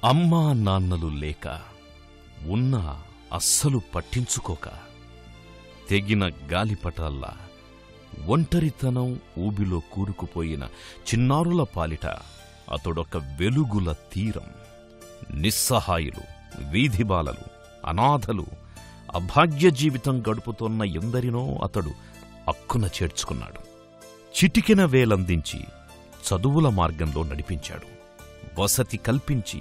అమ్మా నాన్నలు లేక ఉన్నా అస్సలు పట్టించుకోక తెగిన గాలిపటాల్లా ఒంటరితనం ఊబిలో కూరుకుపోయిన చిన్నారుల పాలిట అతడొక వెలుగుల తీరం. నిస్సహాయులు, వీధిబాలలు, అనాథలు, అభాగ్య జీవితం గడుపుతోన్న ఎందరినో అతడు అక్కున చేర్చుకున్నాడు. చిటికెన వేలందించి చదువుల మార్గంలో నడిపించాడు. వసతి కల్పించి,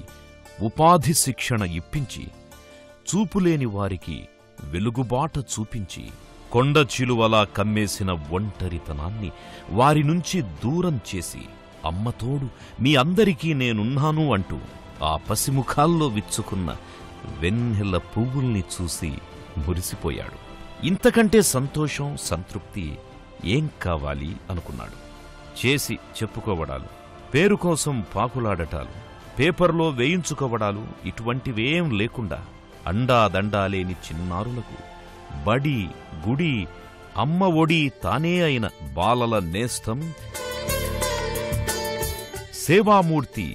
ఉపాధి శిక్షణ ఇప్పించి, చూపులేని వారికి వెలుగుబాట చూపించి, కొండ చిలువలా కమ్మేసిన ఒంటరితనాన్ని వారి నుంచి దూరం చేసి, అమ్మతోడు మీ అందరికీ నేనున్నాను అంటూ ఆ పసిముఖాల్లో విచ్చుకున్న వెన్నెల పువ్వుల్ని చూసి మురిసిపోయాడు. ఇంతకంటే సంతోషం, సంతృప్తి ఏం కావాలి అనుకున్నాడు. చేసి చెప్పుకోవడాలు, పేరు కోసం పాకులాడటాలు, పేపర్లో వేయించుకోవడాలు ఇటువంటివేం లేకుండా అండాదండాలేని చిన్నారులకు బడి, గుడి, అమ్మ ఒడి తానే అయిన బాలల నేస్తం సేవామూర్తి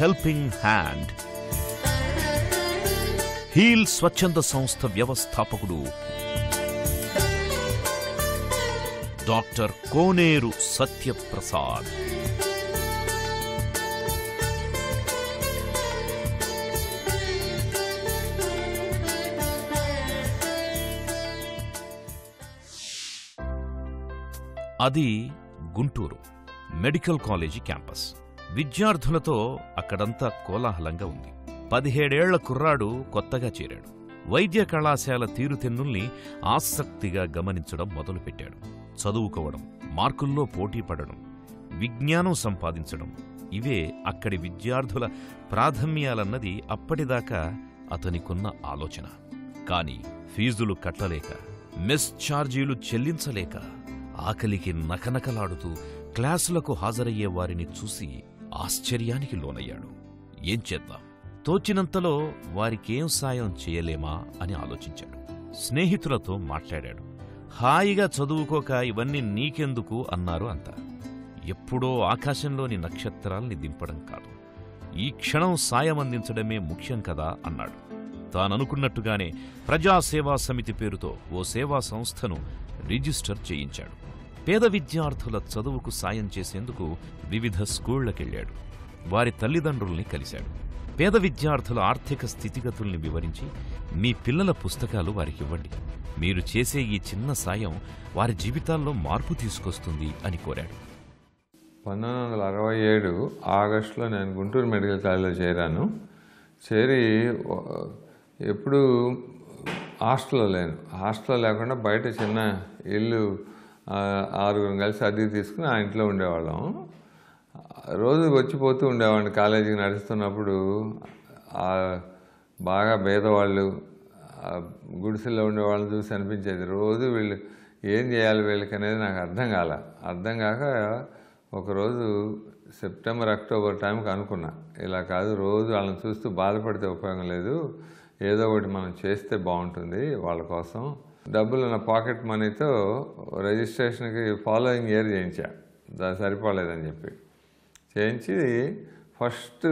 హెల్పింగ్ హ్యాండ్ హీల్ స్వచ్ఛంద సంస్థ వ్యవస్థాపకుడు డాక్టర్ కోనేరు సత్యప్రసాద్. అది గుంటూరు మెడికల్ కాలేజీ క్యాంపస్. విద్యార్థులతో అక్కడంతా కోలాహలంగా ఉంది. 17 ఏళ్ల కుర్రాడు కొత్తగా చేరాడు. వైద్య కళాశాల తీరుతెన్నుల్ని ఆసక్తిగా గమనించడం మొదలుపెట్టాడు. చదువుకోవడం, మార్కుల్లో పోటీ పడడం, విజ్ఞానం సంపాదించడం ఇవే అక్కడి విద్యార్థుల ప్రాధాన్యాలన్నది అప్పటిదాకా అతనికున్న ఆలోచన. కాని ఫీజులు కట్టలేక, మెస్ ఛార్జీలు చెల్లించలేక, ఆకలికి నకనకలాడుతూ క్లాసులకు హాజరయ్యే వారిని చూసి ఆశ్చర్యానికి లోనయ్యాడు. ఏం చేద్దాం, తోచినంతలో వారికేం సాయం చేయలేమా అని ఆలోచించాడు. స్నేహితులతో మాట్లాడాడు. హాయిగా చదువుకోక ఇవన్నీ నీకెందుకు అన్నారు అంతా. ఎప్పుడో ఆకాశంలోని నక్షత్రాల్ని దింపడం కాదు, ఈ క్షణం సాయం అందించడమే ముఖ్యం కదా అన్నాడు. తాననుకున్నట్టుగానే ప్రజాసేవా సమితి పేరుతో ఓ సేవా సంస్థను రిజిస్టర్ చేయించాడు. పేద విద్యార్థుల చదువుకు సాయం చేసేందుకు వివిధ స్కూళ్లకెళ్లాడు. వారి తల్లిదండ్రుల్ని కలిశాడు. పేద విద్యార్థుల ఆర్థిక స్థితిగతుల్ని వివరించి, మీ పిల్లల పుస్తకాలు వారికివ్వండి, మీరు చేసే ఈ చిన్న సాయం వారి జీవితాల్లో మార్పు తీసుకొస్తుంది అని కోరాడు. 1967 ఆగస్టులో నేను గుంటూరు మెడికల్ కాలేజీలో చేరాను. చేరి ఎప్పుడు హాస్టల్లో లేను. హాస్టల్లో లేకుండా బయట చిన్న ఇల్లు 6 కలిసి అద్దెకి తీసుకుని ఆ ఇంట్లో ఉండేవాళ్ళం. రోజు వచ్చిపోతూ ఉండేవాడిని. కాలేజీకి నడుస్తున్నప్పుడు బాగా పేదవాళ్ళు గుడిసెల్లో ఉండేవాళ్ళని చూసి అనిపించేది. రోజు వీళ్ళు ఏం చేయాలి వీళ్ళకి అనేది నాకు అర్థం కాక ఒకరోజు సెప్టెంబర్, అక్టోబర్ టైంకి అనుకున్నా, ఇలా కాదు, రోజు వాళ్ళని చూస్తూ బాధపడితే ఉపయోగం లేదు, ఏదో ఒకటి మనం చేస్తే బాగుంటుంది వాళ్ళ కోసం. డబ్బులు నా పాకెట్ మనీతో రిజిస్ట్రేషన్కి ఫాలోయింగ్ ఇయర్ చేయించా. దాని సరిపోలేదని చెప్పి చేయించి ఫస్ట్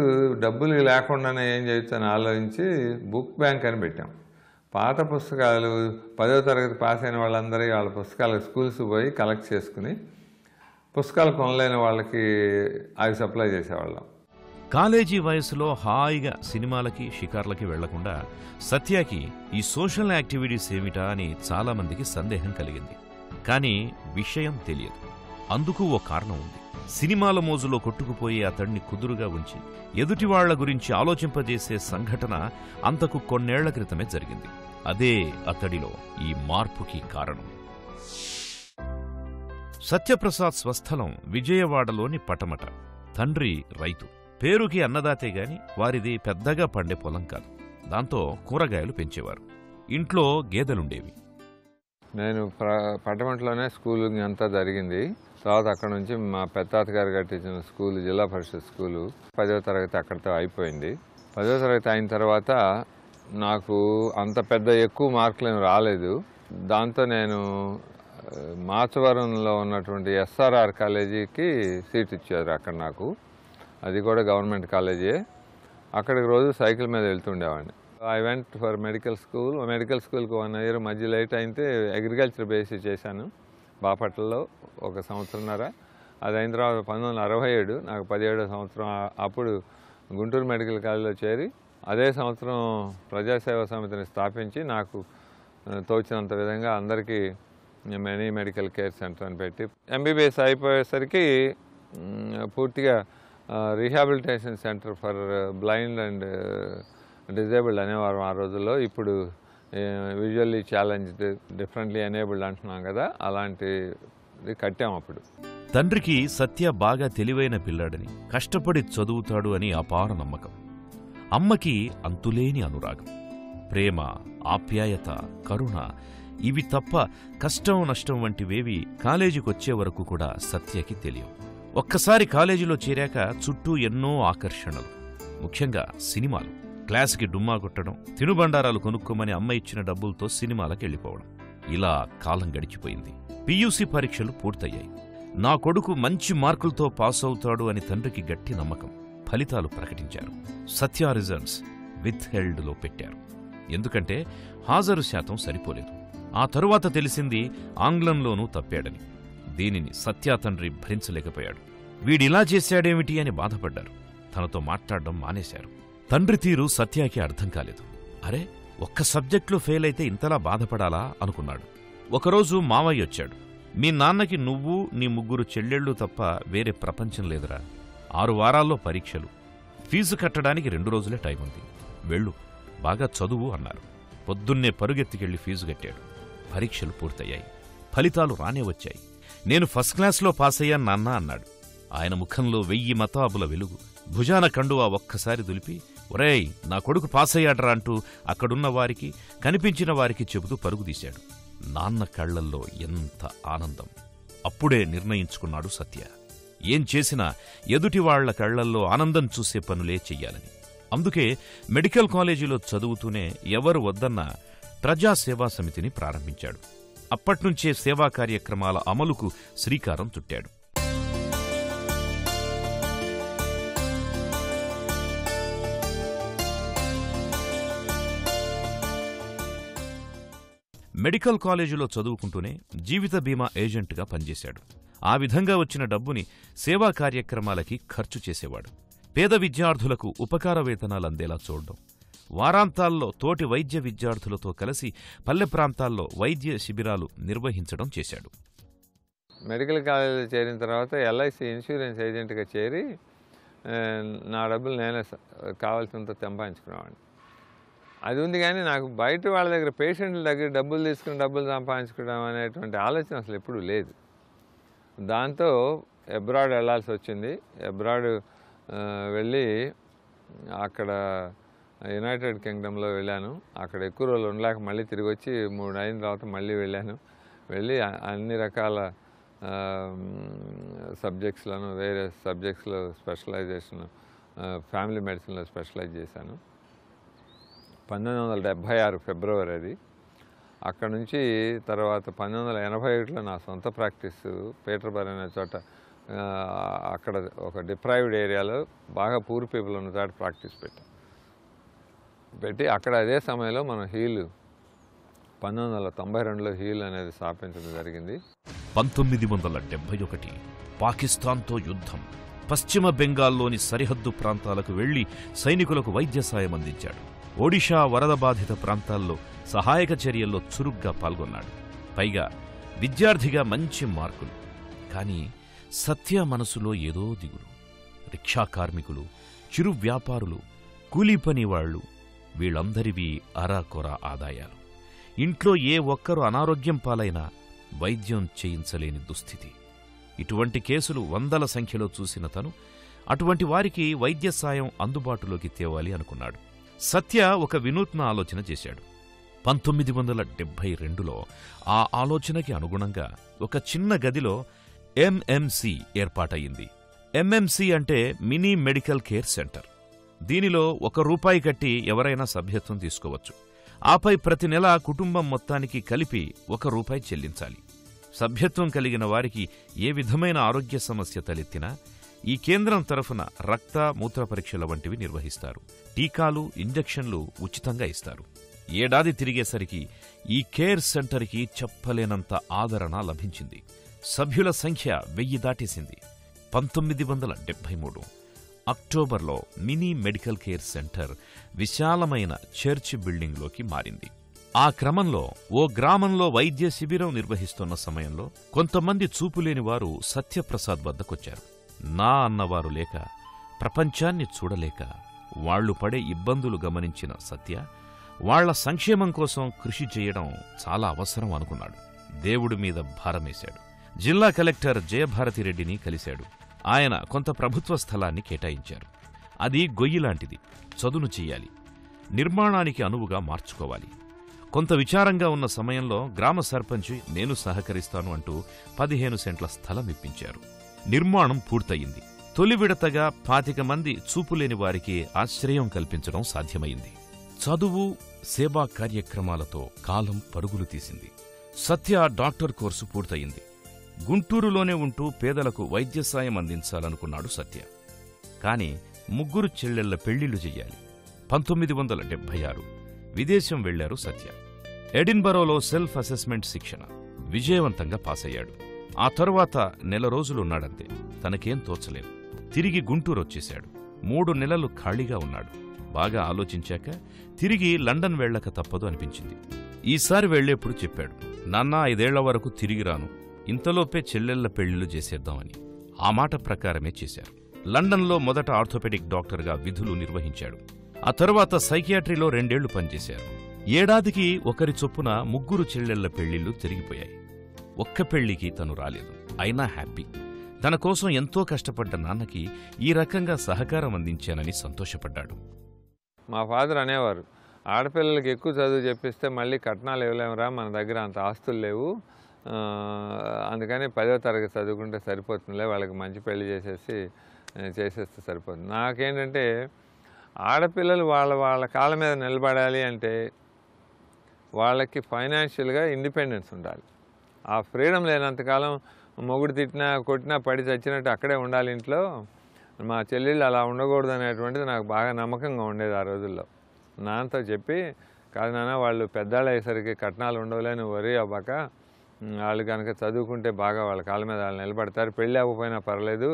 డబ్బులు లేకుండానే ఏం చేయొచ్చని ఆలోచించి బుక్ బ్యాంక్ అని పెట్టాం. పాత పుస్తకాలు 10వ తరగతి పాస్ అయిన వాళ్ళందరి వాళ్ళ పుస్తకాలు స్కూల్స్ పోయి కలెక్ట్ చేసుకుని పుస్తకాలు కొనలేని వాళ్ళకి అవి సప్లై చేసేవాళ్ళం. కాలేజీ వయసులో హాయిగా సినిమాలకి, షికార్లకి వెళ్లకుండా సత్యకి ఈ సోషల్ యాక్టివిటీస్ ఏమిటా అని చాలామందికి సందేహం కలిగింది. కానీ విషయం తెలియదు. అందుకు ఓ కారణం ఉంది. సినిమాల మోజులో కొట్టుకుపోయే అతడిని కుదురుగా ఉంచి ఎదుటివాళ్ల గురించి ఆలోచింపజేసే సంఘటన అంతకు కొన్నేళ్ల క్రితమే జరిగింది. అదే అతడిలో ఈ మార్పుకి కారణం. సత్యప్రసాద్ స్వస్థలం విజయవాడలోని పటమట. తండ్రి రైతు. పేరుకి అన్నదాతే గాని వారిది పెద్దగా పండే పొలం కాదు. దాంతో కూరగాయలు పెంచేవారు. ఇంట్లో గేదెలుండేవి. నేను పటమటలోనే స్కూలింగ్ అంతా జరిగింది. తర్వాత అక్కడ నుంచి మా పెత్తాతగారు కట్టించిన స్కూల్, జిల్లా పరిషత్ స్కూలు, 10వ తరగతి అక్కడితో అయిపోయింది. 10వ తరగతి అయిన తర్వాత నాకు అంత ఎక్కువ మార్కులు రాలేదు. దాంతో నేను మాచవరంలో ఉన్నటువంటి SRR కాలేజీకి సీట్ ఇచ్చారు. అక్కడ నాకు అది కూడా గవర్నమెంట్ కాలేజే. అక్కడికి రోజు సైకిల్ మీద వెళ్తుండేవాడిని. ఐ వెంట్ ఫర్ మెడికల్ స్కూల్కి 1 year మధ్య లేట్ అయితే అగ్రికల్చర్ బేసి చేశాను బాపట్లలో 1 సంవత్సరంన్నర. అది అయిన తర్వాత 1967 నాకు 17వ సంవత్సరం అప్పుడు గుంటూరు మెడికల్ కాలేజీలో చేరి అదే సంవత్సరం ప్రజాసేవా సమితిని స్థాపించి నాకు తోచినంత విధంగా అందరికీ మెనీ మెడికల్ కేర్ సెంటర్ అని పెట్టి MBBS అయిపోయేసరికి పూర్తిగా rehabilitation centre for blind and disabled అనేవారు ఆ రోజుల్లో. ఇప్పుడు విజువల్లీ ఛాలెంజ్డ్, డిఫరెంట్లీ ఎనేబుల్డ్ అంటున్నాం కదా, అలాంటిది కట్టాం అప్పుడు. తండ్రికి సత్య బాగా తెలివైన పిల్లాడని, కష్టపడి చదువుతాడు అని అపార నమ్మకం. అమ్మకి అంతులేని అనురాగం, ప్రేమ, ఆప్యాయత, కరుణ ఇవి తప్ప కష్టం నష్టం వంటివేవి కాలేజీకొచ్చే వరకు కూడా సత్యకి తెలియవు. ఒక్కసారి కాలేజీలో చేరాక చుట్టూ ఎన్నో ఆకర్షణలు, ముఖ్యంగా సినిమాలు. క్లాస్కి డుమ్మా కొట్టడం, తినుబండారాలు కొనుక్కోమని అమ్మ ఇచ్చిన డబ్బులతో సినిమాలకెళ్ళిపోవడం. ఇలా కాలం గడిచిపోయింది. PUC పరీక్షలు పూర్తయ్యాయి. నా కొడుకు మంచి మార్కులతో పాస్ అవుతాడు అని తండ్రికి గట్టి నమ్మకం. ఫలితాలు ప్రకటించారు. సత్య రిజల్ట్స్ విత్ హెల్డ్లో పెట్టారు. ఎందుకంటే హాజరు శాతం సరిపోలేదు. ఆ తరువాత తెలిసింది ఆంగ్లంలోనూ తప్పాడని. దీనిని సత్య తండ్రి భరించలేకపోయాడు. వీడిలా చేశాడేమిటి అని బాధపడ్డారు. తనతో మాట్లాడడం మానేశారు. తండ్రి తీరు సత్యాకి అర్థం కాలేదు. అరే, ఒక్క సబ్జెక్టులో ఫెయిల్ అయితే ఇంతలా బాధపడాలా అనుకున్నాడు. ఒకరోజు మావయ్య వచ్చాడు. మీ నాన్నకి నువ్వు, నీ 3 చెల్లెళ్ళు తప్ప వేరే ప్రపంచం లేదురా. 6 వారాల్లో పరీక్షలు, ఫీజు కట్టడానికి 2 రోజులే టైం ఉంది. వెళ్ళు, బాగా చదువు అన్నారు. పొద్దున్నే పరుగెత్తికెళ్లి ఫీజు కట్టాడు. పరీక్షలు పూర్తయ్యాయి. ఫలితాలు రానే వచ్చాయి. నేను ఫస్ట్ క్లాస్లో పాసయ్యాను నాన్న అన్నాడు. ఆయన ముఖంలో 1000 మతాబుల వెలుగు. భుజాన కండువా ఒక్కసారి దులిపి, ఒరేయ్, నా కొడుకు పాసయ్యాడ్రా అంటూ అక్కడున్న వారికి, కనిపించిన వారికి చెబుతూ పరుగుదీశాడు. నాన్న కళ్లల్లో ఎంత ఆనందం! అప్పుడే నిర్ణయించుకున్నాడు సత్య. ఏం చేసినా ఎదుటివాళ్ల కళ్లల్లో ఆనందం చూసే పనులే చెయ్యాలని. అందుకే మెడికల్ కాలేజీలో చదువుతూనే ఎవరు వద్దన్నా ప్రజాసేవా సమితిని ప్రారంభించాడు. అప్పట్నుంచే సేవా కార్యక్రమాల అమలుకు శ్రీకారం చుట్టాడు. మెడికల్ కాలేజీలో చదువుకుంటూనే జీవిత బీమా ఏజెంట్గా పనిచేశాడు. ఆ విధంగా వచ్చిన డబ్బుని సేవా కార్యక్రమాలకి ఖర్చు చేసేవాడు. పేద విద్యార్థులకు ఉపకార వేతనాలు అందేలా చూడడం, వారాంతాల్లో తోటి వైద్య విద్యార్థులతో కలిసి పల్లె ప్రాంతాల్లో వైద్య శిబిరాలు నిర్వహించడం చేశాడు. మెడికల్ కాలేజీలో చేరిన తర్వాత LIC ఇన్సూరెన్స్ ఏజెంట్గా చేరి నా డబ్బులు నేనే కావాల్సినంత తెంపాయించుకునేవాడిని. అది ఉంది. కానీ నాకు బయట వాళ్ళ దగ్గర, పేషెంట్ల దగ్గర డబ్బులు తీసుకుని డబ్బులు సంపాదించుకోవడం అనేటువంటి ఆలోచన అసలు ఎప్పుడూ లేదు. దాంతో అబ్రాడ్ వెళ్ళాల్సి వచ్చింది. అబ్రాడ్ వెళ్ళి అక్కడ యునైటెడ్ కింగ్డమ్లో వెళ్ళాను. అక్కడ ఎక్కువ రోజులు ఉండలేక మళ్ళీ తిరిగి వచ్చి 3 అయిన తర్వాత మళ్ళీ వెళ్ళాను. వెళ్ళి అన్ని రకాల సబ్జెక్ట్స్లను, వేరే సబ్జెక్ట్స్లో స్పెషలైజేషన్, ఫ్యామిలీ మెడిసిన్లో స్పెషలైజ్ చేశాను. 1976 ఫిబ్రవరి అది. అక్కడ నుంచి తర్వాత 1981లో నా సొంత ప్రాక్టీస్ పీటర్బరీ అనే చోట, అక్కడ ఒక డిప్రైవ్డ్ ఏరియాలో బాగా పూర్ పీపుల్ ఉన్న చోట ప్రాక్టీస్ పెట్టి అక్కడ అదే సమయంలో మనం హీల్ 1992లో హీల్ అనేది స్థాపించడం జరిగింది. 1971 పాకిస్తాన్తో యుద్ధం. పశ్చిమ బెంగాల్లోని సరిహద్దు ప్రాంతాలకు వెళ్లి సైనికులకు వైద్య సాయం అందించాడు. ఒడిషా వరద బాధిత ప్రాంతాల్లో సహాయక చర్యల్లో చురుగ్గా పాల్గొన్నాడు. పైగా విద్యార్థిగా మంచి మార్కులు. కానీ సత్య మనసులో ఏదో దిగులు. రిక్షా కార్మికులు, చిరు వ్యాపారులు, కూలీ పనివాళ్లు, వీళ్ళందరివి అరాకొర ఆదాయాలు. ఇంట్లో ఏ ఒక్కరు అనారోగ్యం పాలైనా వైద్యం చేయించలేని దుస్థితి. ఇటువంటి కేసులు 100ల సంఖ్యలో చూసిన తను అటువంటి వారికి వైద్య సాయం అందుబాటులోకి తేవాలి అనుకున్నాడు. సత్య ఒక వినూత్న ఆలోచన చేశాడు. 1972లో ఆ ఆలోచనకి అనుగుణంగా ఒక చిన్న గదిలో MMC ఏర్పాటయింది. MMC అంటే మినీ మెడికల్ కేర్ సెంటర్. దీనిలో ₹1 కట్టి ఎవరైనా సభ్యత్వం తీసుకోవచ్చు. ఆపై ప్రతి నెల కుటుంబం మొత్తానికి కలిపి ₹1 చెల్లించాలి. సభ్యత్వం కలిగిన వారికి ఏ విధమైన ఆరోగ్య సమస్య తలెత్తినా ఈ కేంద్రం తరఫున రక్త మూత్ర పరీక్షల వంటివి నిర్వహిస్తారు. టీకాలు, ఇంజెక్షన్లు ఉచితంగా ఇస్తారు. ఏడాది తిరిగేసరికి ఈ కేర్ సెంటర్కి చెప్పలేనంత ఆదరణ లభించింది. సభ్యుల సంఖ్య 1000 దాటేసింది. 1973 అక్టోబర్లో మినీ మెడికల్ కేర్ సెంటర్ విశాలమైన చర్చ్ బిల్డింగ్లోకి మారింది. ఆ క్రమంలో ఓ గ్రామంలో వైద్య శిబిరం నిర్వహిస్తున్న సమయంలో కొంతమంది చూపులేని వారు సత్యప్రసాద్ వద్దకొచ్చారు. నా అన్నవారు లేక, ప్రపంచాన్ని చూడలేక వాళ్లు పడే ఇబ్బందులు గమనించిన సత్య వాళ్ల సంక్షేమం కోసం కృషి చేయడం చాలా అవసరం అనుకున్నాడు. దేవుడి మీద భారమేశాడు. జిల్లా కలెక్టర్ జయభారతిరెడ్డిని కలిశాడు. ఆయన కొంత ప్రభుత్వ స్థలాన్ని కేటాయించారు. అది గొయ్యిలాంటిది, చదును చెయ్యాలి, నిర్మాణానికి అనువుగా మార్చుకోవాలి. కొంత విచారంగా ఉన్న సమయంలో గ్రామ సర్పంచి నేను సహకరిస్తాను అంటూ 15 సెంట్ల స్థలం ఇప్పించారు. నిర్మాణం పూర్తయింది. తొలి విడతగా 25 మంది చూపులేని వారికి ఆశ్రయం కల్పించడం సాధ్యమైంది. చదువు, సేవా కార్యక్రమాలతో కాలం పరుగులు తీసింది. సత్య డాక్టర్ కోర్సు పూర్తయింది. గుంటూరులోనే ఉంటూ పేదలకు వైద్య సాయం అందించాలనుకున్నాడు సత్య. కాని 3 చెల్లెళ్ల పెళ్లిళ్లు చెయ్యాలి. 1976 విదేశం వెళ్లారు సత్య. ఎడిన్బరోలో సెల్ఫ్ అసెస్మెంట్ శిక్షణ విజయవంతంగా పాసయ్యాడు. ఆ తరువాత నెల రోజులున్నాడంతే. తనకేం తోచలేదు. తిరిగి గుంటూరొచ్చేశాడు. 3 నెలలు ఖాళీగా ఉన్నాడు. బాగా ఆలోచించాక తిరిగి లండన్ వెళ్లక తప్పదు అనిపించింది. ఈసారి వెళ్లేప్పుడు చెప్పాడు, నాన్న 5 ఏళ్ల వరకు తిరిగి రాను, ఇంతలోపే చెల్లెళ్ల పెళ్లిళ్లు చేసేద్దామని. ఆ మాట ప్రకారమే చేశారు. లండన్లో మొదట ఆర్థోపెడిక్ డాక్టర్గా విధులు నిర్వహించాడు. ఆ తరువాత సైకియాట్రీలో 2 ఏళ్లు పనిచేశారు. ఏడాదికి ఒకరి చొప్పున 3 చెల్లెళ్ల పెళ్లిళ్లు తిరిగిపోయాయి. ఒక్క పెళ్లికి తను రాలేదు. అయినా హ్యాపీ. తన కోసం ఎంతో కష్టపడ్డ నాన్నకి ఈ రకంగా సహకారం అందించానని సంతోషపడ్డాడు. మా ఫాదర్ అనేవారు, ఆడపిల్లలకి ఎక్కువ చదువు చెప్పిస్తే మళ్ళీ కట్నాలు ఇవ్వలేమురా, మన దగ్గర అంత ఆస్తులు లేవు, అందుకని 10వ తరగతి చదువుకుంటే సరిపోతుందిలే, వాళ్ళకి మంచి పెళ్లి చేసేస్తే సరిపోతుంది. నాకేంటంటే ఆడపిల్లలు వాళ్ళ కాళ్ళ మీద నిలబడాలి అంటే వాళ్ళకి ఫైనాన్షియల్గా ఇండిపెండెన్స్ ఉండాలి. ఆ ఫ్రీడమ్ లేనంతకాలం మొగుడు తిట్టినా కొట్టినా పడి చచ్చినట్టు అక్కడే ఉండాలి ఇంట్లో. మా చెల్లెళ్ళు అలా ఉండకూడదు అనేటువంటిది నాకు బాగా నమ్మకంగా ఉండేది ఆ రోజుల్లో. నాన్నతో చెప్పి, కాదు నాన్న వాళ్ళు పెద్దాళ్ళు అయ్యేసరికి కట్నాలు ఉండవులే, నువ్వు వరీ అవ్వక, వాళ్ళు కనుక చదువుకుంటే బాగా వాళ్ళ కాళ్ళ మీద వాళ్ళు నిలబడతారు, పెళ్ళి అవ్వకపోయినా పర్లేదు,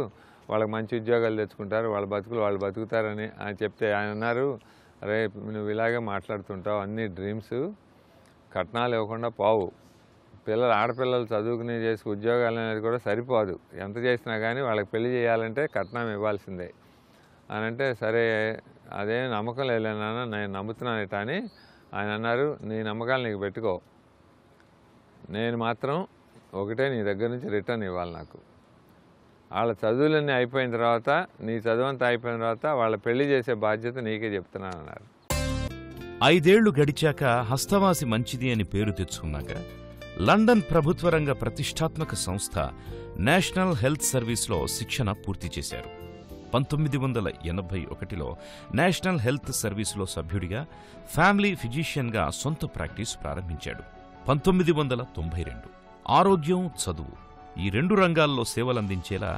వాళ్ళకి మంచి ఉద్యోగాలు తెచ్చుకుంటారు, వాళ్ళ బతుకులు వాళ్ళు బతుకుతారని చెప్తే ఆయన అన్నారు, అరే నువ్వు ఇలాగే మాట్లాడుతుంటావు, అన్ని డ్రీమ్స్, కట్నాలు ఇవ్వకుండా పోవు, ఆడపిల్లలు చదువుకుని చేసి ఉద్యోగాలు అనేది కూడా సరిపోదు, ఎంత చేసినా కానీ వాళ్ళకి పెళ్లి చేయాలంటే కట్నం ఇవ్వాల్సిందే అని అంటే, సరే అదే నమ్మకం లేదన్నా నేను నమ్ముతున్నానట అని ఆయన అన్నారు, నీ నమ్మకాలు నీకు పెట్టుకో, నేను మాత్రం ఒకటే నీ దగ్గర నుంచి రిటర్న్ ఇవ్వాలి నాకు. వాళ్ళ చదువులన్నీ అయిపోయిన తర్వాత, నీ చదువంతా అయిపోయిన తర్వాత వాళ్ళ పెళ్లి చేసే బాధ్యత నీకే చెప్తున్నాను అన్నారు. 5 ఏళ్లు గడిచాక హస్తవాసి మంచిది అని పేరు తెచ్చుకున్నాక లండన్ ప్రభుత్వ రంగ ప్రతిష్టాత్మక సంస్థ నేషనల్ హెల్త్ సర్వీస్లో శిక్షణ పూర్తి చేశారు. 1981లో నేషనల్ హెల్త్ సర్వీసులో సభ్యుడిగా, ఫ్యామిలీ ఫిజిషియన్గా సొంత ప్రాక్టీస్ ప్రారంభించాడు. 1992 ఆరోగ్యం, చదువు ఈ 2 రంగాల్లో సేవలందించేలా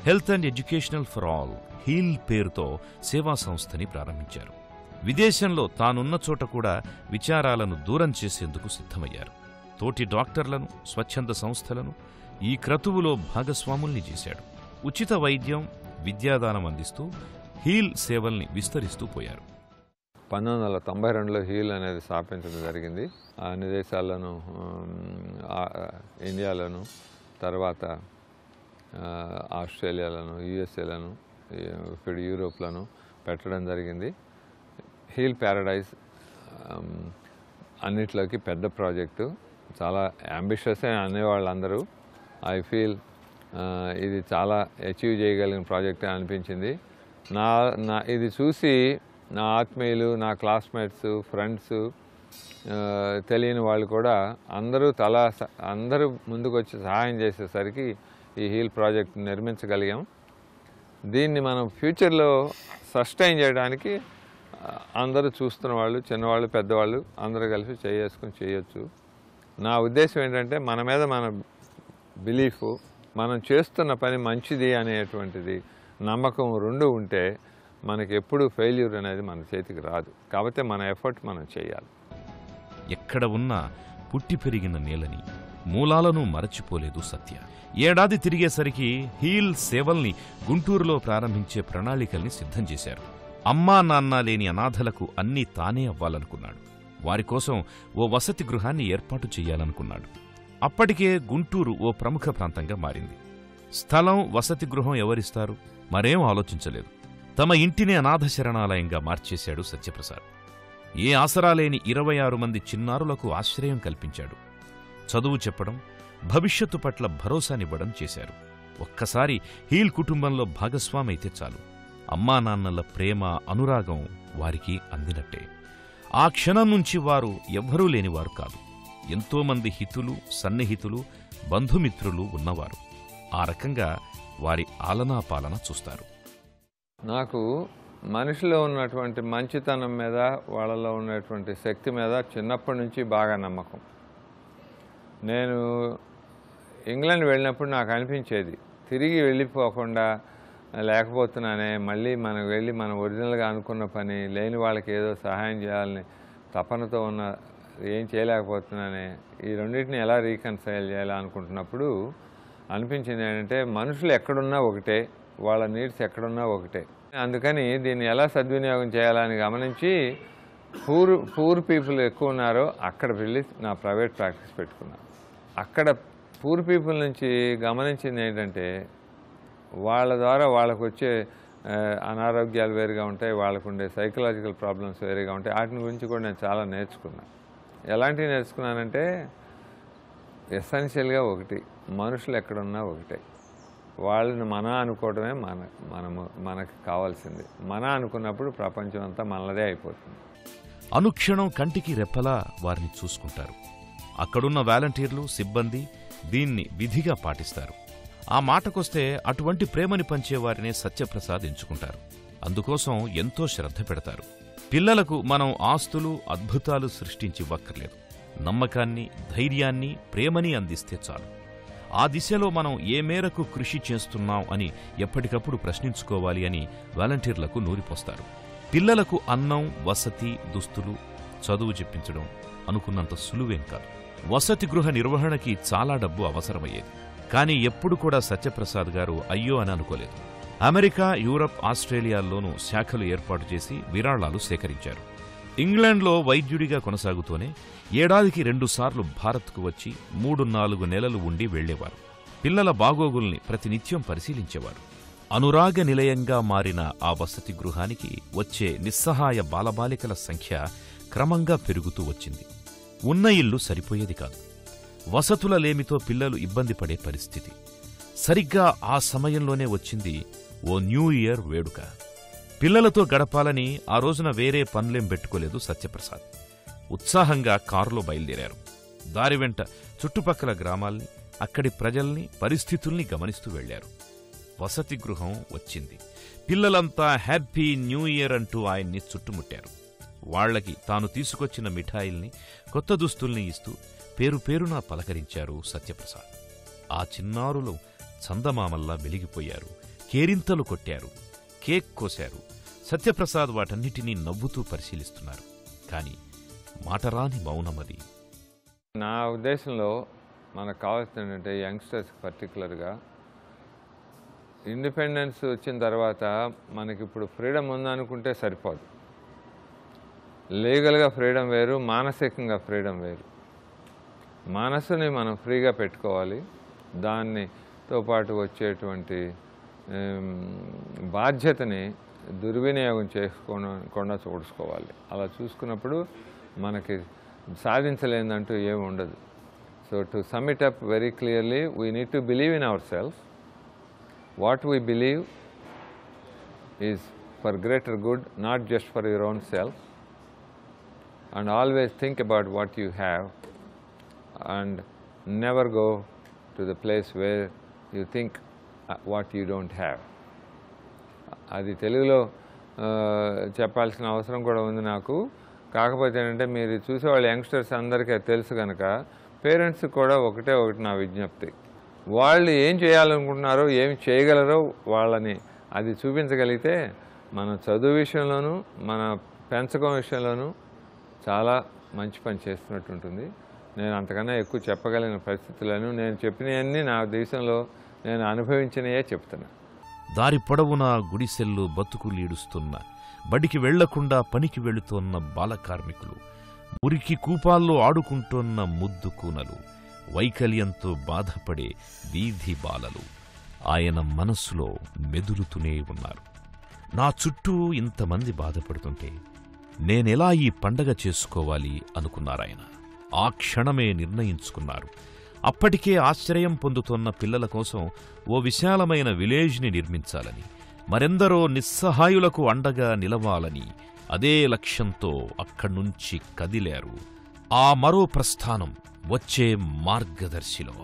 health and educational for all heal పేరుతో సేవా సంస్థని ప్రారంభించారు. విదేశంలో తానున్న చోట కూడా విచారాలను దూరం చేసేందుకు సిద్ధమయ్యారు. తోటి డాక్టర్లను, స్వచ్ఛంద సంస్థలను ఈ క్రతువులో భాగస్వాముల్ని చేశాడు. ఉచిత వైద్యం, విద్యాదానం అందిస్తూ హీల్ సేవల్ని విస్తరిస్తూ పోయారు. 1992లో హీల్ అనేది స్థాపించడం జరిగింది. అన్ని దేశాల్లోనూ, ఇండియాలోను, తర్వాత ఆస్ట్రేలియాలోను, యూఎస్ఏలోను, ఇప్పుడు యూరోప్లోను పెట్టడం జరిగింది. హీల్ ప్యారడైజ్ అన్నిట్లోకి పెద్ద ప్రాజెక్టు, చాలా అంబిషియస్ అనేవాళ్ళు అందరూ. ఐ ఫీల్ ఇది చాలా అచీవ్ చేయగలిగిన ప్రాజెక్టే అనిపించింది. ఇది చూసి నా ఆత్మీయులు, నా క్లాస్మేట్స్, ఫ్రెండ్స్, తెలియని వాళ్ళు కూడా అందరూ ముందుకు వచ్చి సహాయం చేసేసరికి ఈ హీల్ ప్రాజెక్ట్ నిర్మించగలిగాం. దీన్ని మనం ఫ్యూచర్లో సస్టైన్ చేయడానికి అందరూ చూస్తున్న వాళ్ళు, చిన్నవాళ్ళు, పెద్దవాళ్ళు అందరూ కలిసి చేయొచ్చు. నా ఉద్దేశం ఏంటంటే మన మీద మన బిలీఫ్, మనం చేస్తున్న పని మంచిది అనేటువంటిది నమ్మకం రెండు ఉంటే మనకి ఎప్పుడు ఫెయిల్యూర్ అనేది మన చేతికి రాదు. కాబట్టి మన ఎఫర్ట్ మనం చేయాలి. ఎక్కడ ఉన్నా పుట్టి పెరిగిన నేలని, మూలాలను మరచిపోలేదు సత్య. ఏడాది తిరిగేసరికి హీల్ సేవల్ని గుంటూరులో ప్రారంభించే ప్రణాళికల్ని సిద్ధం చేశారు. అమ్మా నాన్న లేని అనాథలకు అన్నీ తానే అవ్వాలనుకున్నాడు. వారికోసం ఓ వసతి గృహాన్ని ఏర్పాటు చెయ్యాలనుకున్నాడు. అప్పటికే గుంటూరు ఓ ప్రముఖ ప్రాంతంగా మారింది. స్థలం, వసతి గృహం ఎవరిస్తారు? మరేం ఆలోచించలేదు. తమ ఇంటినే అనాథ శరణాలయంగా మార్చేశాడు సత్యప్రసాద్. ఏ ఆసరా లేని 26 మంది చిన్నారులకు ఆశ్రయం కల్పించాడు. చదువు చెప్పడం, భవిష్యత్తు పట్ల భరోసానివ్వడం చేశారు. ఒక్కసారి హీల్ కుటుంబంలో భాగస్వామైతే చాలు, అమ్మా నాన్నల ప్రేమ, అనురాగం వారికి అందినట్టే. ఆ క్షణం నుంచి వారు ఎవ్వరూ లేనివారు కాదు. ఎంతోమంది హితులు, సన్నిహితులు, బంధుమిత్రులు ఉన్నవారు. ఆ రకంగా వారి ఆలనా పాలన చూస్తారు. నాకు మనిషిలో ఉన్నటువంటి మంచితనం మీద, వాళ్ళలో ఉన్నటువంటి శక్తి మీద చిన్నప్పటి నుంచి బాగా నమ్మకం. నేను ఇంగ్లాండ్ వెళ్ళినప్పుడు నాకు అనిపించేది, తిరిగి వెళ్ళిపోకుండా లేకపోతున్నానే, మళ్ళీ మనం వెళ్ళి మనం ఒరిజినల్గా అనుకున్న పని, లేని వాళ్ళకి ఏదో సహాయం చేయాలని తపనతో ఉన్న ఏం చేయలేకపోతున్నానే, ఈ రెండింటిని ఎలా రీకన్సైల్ చేయాలా అనుకుంటున్నప్పుడు అనిపించింది ఏంటంటే, మనుషులు ఎక్కడున్నా ఒకటే, వాళ్ళ నీడ్స్ ఎక్కడున్నా ఒకటే. అందుకని దీన్ని ఎలా సద్వినియోగం చేయాలని గమనించి పూర్ పీపుల్ ఎక్కువ ఉన్నారో అక్కడ వెళ్ళి నా ప్రైవేట్ ప్రాక్టీస్ పెట్టుకున్నాను. అక్కడ పూర్ పీపుల్ నుంచి గమనించింది ఏంటంటే, వాళ్ళ ద్వారా వాళ్ళకు వచ్చే అనారోగ్యాలు వేరుగా ఉంటాయి, వాళ్ళకు ఉండే సైకలాజికల్ ప్రాబ్లమ్స్ వేరుగా ఉంటాయి. వాటిని గురించి కూడా నేను చాలా నేర్చుకున్నాను. ఎలాంటివి నేర్చుకున్నానంటే, ఎసెన్షియల్గా ఒకటి, మనుషులు ఎక్కడున్నా ఒకటే. వాళ్ళని మన అనుకోవడమే మనకి కావాల్సింది. మన అనుకున్నప్పుడు ప్రపంచం అంతా మనదే అయిపోతుంది. అనుక్షణం కంటికి రెప్పలా వారిని చూసుకుంటారు. అక్కడున్న వాలంటీర్లు, సిబ్బంది దీన్ని విధిగా పాటిస్తారు. ఆ మాటకొస్తే అటువంటి ప్రేమని పంచేవారినే సత్యప్రసాద్ ఎంచుకుంటారు. అందుకోసం ఎంతో శ్రద్ధ పెడతారు. పిల్లలకు మనం ఆస్తులు, అద్భుతాలు సృష్టించివ్వక్కర్లేదు. నమ్మకాన్ని, ధైర్యాన్ని, ప్రేమని అందిస్తే చాలు. ఆ దిశలో మనం ఏ మేరకు కృషి చేస్తున్నాం అని ఎప్పటికప్పుడు ప్రశ్నించుకోవాలి అని వాలంటీర్లకు నూరిపోస్తారు. పిల్లలకు అన్నం, వసతి, దుస్తులు, చదువు చెప్పించడం అనుకున్నంత సులువేం కాదు. వసతి గృహ నిర్వహణకి చాలా డబ్బు అవసరమయ్యేది. కానీ ఎప్పుడు కూడా సత్యప్రసాద్ గారు అయ్యో అని అనుకోలేదు. అమెరికా, యూరప్, ఆస్ట్రేలియాల్లోనూ శాఖలు ఏర్పాటు చేసి విరాళాలు సేకరించారు. ఇంగ్లాండ్లో వైద్యుడిగా కొనసాగుతూనే ఏడాదికి 2 సార్లు భారత్కు వచ్చి 3-4 నెలలు ఉండి వెళ్లేవారు. పిల్లల బాగోగుల్ని ప్రతినిత్యం పరిశీలించేవారు. అనురాగ నిలయంగా మారిన ఆ వసతి గృహానికి వచ్చే నిస్సహాయ బాలబాలికల సంఖ్య క్రమంగా పెరుగుతూ వచ్చింది. ఉన్న ఇల్లు సరిపోయేది కాదు. వసతుల లేమితో పిల్లలు ఇబ్బంది పడే పరిస్థితి. సరిగ్గా ఆ సమయంలోనే వచ్చింది ఓ న్యూ ఇయర్ వేడుక. పిల్లలతో గడపాలని ఆ రోజున వేరే పనులేం పెట్టుకోలేదు సత్యప్రసాద్. ఉత్సాహంగా కారులో బయలుదేరారు. దారి వెంట చుట్టుపక్కల గ్రామాల్ని, అక్కడి ప్రజల్ని, పరిస్థితుల్ని గమనిస్తూ వెళ్లారు. వసతి గృహం వచ్చింది. పిల్లలంతా హ్యాపీ న్యూ ఇయర్ అంటూ ఆయన్ని చుట్టుముట్టారు. వాళ్లకి తాను తీసుకొచ్చిన మిఠాయిల్ని, కొత్త దుస్తుల్ని ఇస్తూ పేరు పేరునా పలకరించారు సత్యప్రసాద్. ఆ చిన్నారులు చందమామల్లా వెలిగిపోయారు. కేరింతలు కొట్టారు, కేక్ కోశారు. సత్యప్రసాద్ వాటన్నిటినీ నవ్వుతూ పరిశీలిస్తున్నారు. కాని మాటరాని మౌనమది. నా ఉద్దేశంలో మనకు కావాల్సింది ఏంటంటే, యంగ్స్టర్స్ పర్టికులర్గా ఇండిపెండెన్స్ వచ్చిన తర్వాత మనకిప్పుడు ఫ్రీడమ్ ఉందనుకుంటే సరిపోదు. లీగల్గా ఫ్రీడమ్ వేరు, మానసికంగా ఫ్రీడమ్ వేరు. మనసుని మనం ఫ్రీగా పెట్టుకోవాలి. దానితో పాటు వచ్చేటువంటి బాధ్యతని దుర్వినియోగం చేసుకోకుండా చూసుకోవాలి. అలా చూసుకున్నప్పుడు మనకి సాధించలేదంటూ ఏమి ఉండదు. So to some it up very clearly, we need to believe in our self. What we believe is for greater good, not just for your own self. And always think about what you have and never go to the place where you think what you don't have. అది తెలుగులో చెప్పాల్సిన అవసరం కూడా ఉంది నాకు. కాకపోతే ఏంటంటే, మీరు చూసేవాళ్ళు యంగ్స్టర్స్ అందరికీ తెలుసు కనుక పేరెంట్స్ కూడా ఒకటి నా విజ్ఞప్తి, వాళ్ళు ఏం చేయాలనుకుంటున్నారో, ఏం చేయగలరో వాళ్ళని అది చూపించగలిగితే మన చదువు విషయంలోనూ మన పెంచకం విషయంలోనూ చాలా మంచి పని చేస్తున్నట్టు ఉంటుంది. నేను అంతకన్నా ఎక్కువ చెప్పగలిగిన పరిస్థితులను నేను చెప్పినవన్నీ నా దేశంలో నేను అనుభవించినయే చెప్తున్నా. దారి పొడవునా గుడిసెల్లో బతుకులీడుస్తున్న, బడికి వెళ్లకుండా పనికి వెళుతోన్న బాలకార్మికులు, మురికి కూపాల్లో ఆడుకుంటోన్న ముద్దు కూనలు, వైకల్యంతో బాధపడే వీధి బాలలు ఆయన మనస్సులో మెదులుతూనే ఉన్నారు. నా చుట్టూ ఇంతమంది బాధపడుతుంటే నేనెలా ఈ పండగ చేసుకోవాలి అనుకున్నారాయన. ఆ క్షణమే నిర్ణయించుకున్నారు. అప్పటికే ఆశ్రయం పొందుతోన్న పిల్లల కోసం ఓ విశాలమైన విలేజ్ని నిర్మించాలని, మరెందరో నిస్సహాయులకు అండగా నిలవాలని అదే లక్ష్యంతో అక్కడ్నుంచి కదిలారు. ఆ మరో ప్రస్థానం వచ్చే మార్గదర్శిలో.